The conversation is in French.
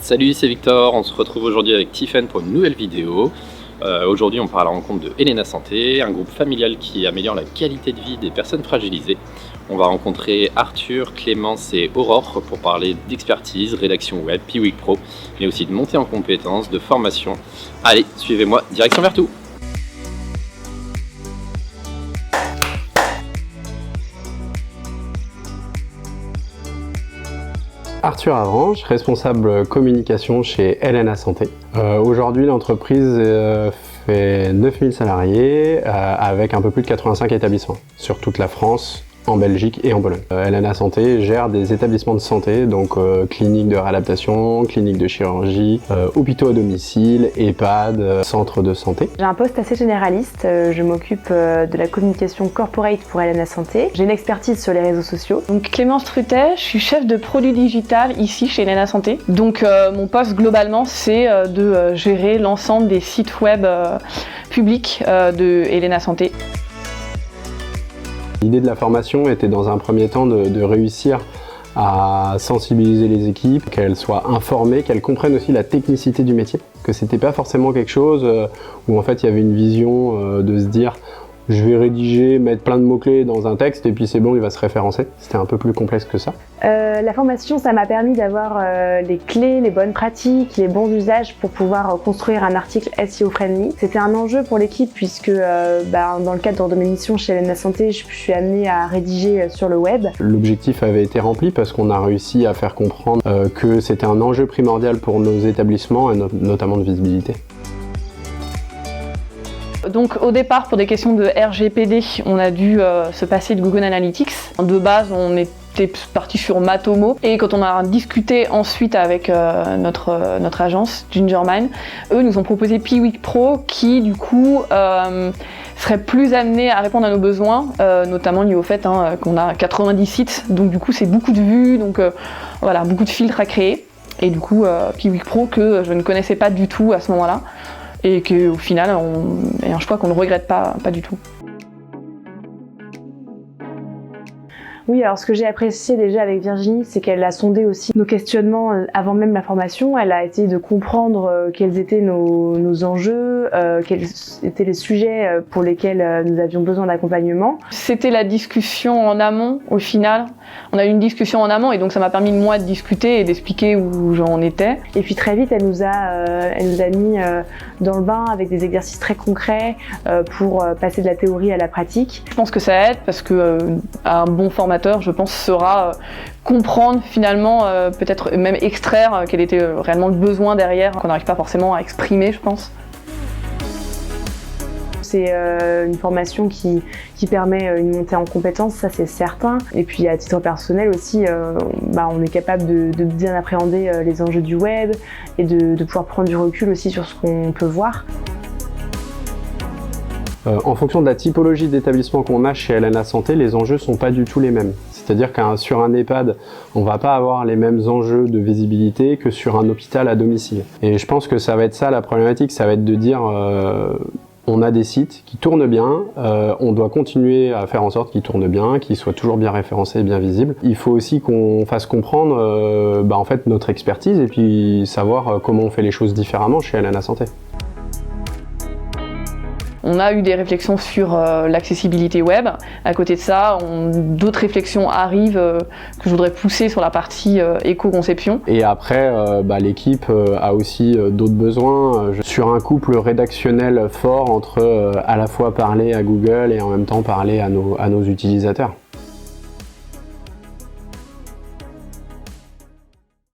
Salut, c'est Victor, on se retrouve aujourd'hui avec Tiffen pour une nouvelle vidéo. Aujourd'hui on part à la rencontre de Elena Santé, un groupe familial qui améliore la qualité de vie des personnes fragilisées. On va rencontrer Arthur, Clémence et Aurore pour parler d'expertise, rédaction web, Piwik Pro, mais aussi de montée en compétences, de formation. Allez, suivez-moi, direction Vertou. Arthur Avranches, responsable communication chez Elena Santé. Aujourd'hui, l'entreprise fait 9000 salariés avec un peu plus de 85 établissements sur toute la France, en Belgique et en Pologne. Elena Santé gère des établissements de santé, donc cliniques de réadaptation, cliniques de chirurgie, hôpitaux à domicile, EHPAD, centres de santé. J'ai un poste assez généraliste, je m'occupe de la communication corporate pour Elena Santé. J'ai une expertise sur les réseaux sociaux. Donc Clémence Trutet, je suis chef de produit digital ici chez Elena Santé. Donc mon poste globalement c'est de gérer l'ensemble des sites web publics de Elena Santé. L'idée de la formation était dans un premier temps de réussir à sensibiliser les équipes, qu'elles soient informées, qu'elles comprennent aussi la technicité du métier, que c'était pas forcément quelque chose où en fait il y avait une vision de se dire je vais rédiger, mettre plein de mots-clés dans un texte et puis c'est bon, il va se référencer. C'était un peu plus complexe que ça. La formation, ça m'a permis d'avoir les clés, les bonnes pratiques, les bons usages pour pouvoir construire un article SEO friendly. C'était un enjeu pour l'équipe puisque dans le cadre de mes missions chez Elena Santé, je suis amenée à rédiger sur le web. L'objectif avait été rempli parce qu'on a réussi à faire comprendre que c'était un enjeu primordial pour nos établissements et notamment de visibilité. Donc au départ, pour des questions de RGPD, on a dû se passer de Google Analytics. De base, on était parti sur Matomo. Et quand on a discuté ensuite avec notre agence, Gingermine, eux nous ont proposé Piwik Pro qui, du coup, serait plus amené à répondre à nos besoins, notamment lié au fait qu'on a 90 sites. Donc du coup, c'est beaucoup de vues, donc voilà, beaucoup de filtres à créer. Et du coup, Piwik Pro que je ne connaissais pas du tout à ce moment-là. Et qu'au final, est un choix qu'on ne regrette pas du tout. Oui, alors ce que j'ai apprécié déjà avec Virginie, c'est qu'elle a sondé aussi nos questionnements avant même la formation. Elle a essayé de comprendre quels étaient nos enjeux, quels étaient les sujets pour lesquels nous avions besoin d'accompagnement. C'était la discussion en amont, au final. On a eu une discussion en amont et donc ça m'a permis moi de discuter et d'expliquer où j'en étais. Et puis très vite, elle nous a mis dans le bain avec des exercices très concrets pour passer de la théorie à la pratique. Je pense que ça aide parce que un bon formateur, je pense, saura comprendre finalement, peut-être même extraire quel était réellement le besoin derrière, qu'on n'arrive pas forcément à exprimer, je pense. C'est une formation qui permet une montée en compétences, ça c'est certain. Et puis à titre personnel aussi, on est capable de bien appréhender les enjeux du web et de pouvoir prendre du recul aussi sur ce qu'on peut voir. En fonction de la typologie d'établissement qu'on a chez Elena Santé, les enjeux ne sont pas du tout les mêmes. C'est-à-dire sur un EHPAD, on ne va pas avoir les mêmes enjeux de visibilité que sur un hôpital à domicile. Et je pense que ça va être ça la problématique, ça va être de dire on a des sites qui tournent bien, on doit continuer à faire en sorte qu'ils tournent bien, qu'ils soient toujours bien référencés et bien visibles. Il faut aussi qu'on fasse comprendre en fait, notre expertise et puis savoir comment on fait les choses différemment chez Elena Santé. On a eu des réflexions sur l'accessibilité web. À côté de ça, d'autres réflexions arrivent que je voudrais pousser sur la partie éco-conception. Et après, l'équipe a aussi d'autres besoins. Sur un couple rédactionnel fort entre à la fois parler à Google et en même temps parler à nos utilisateurs.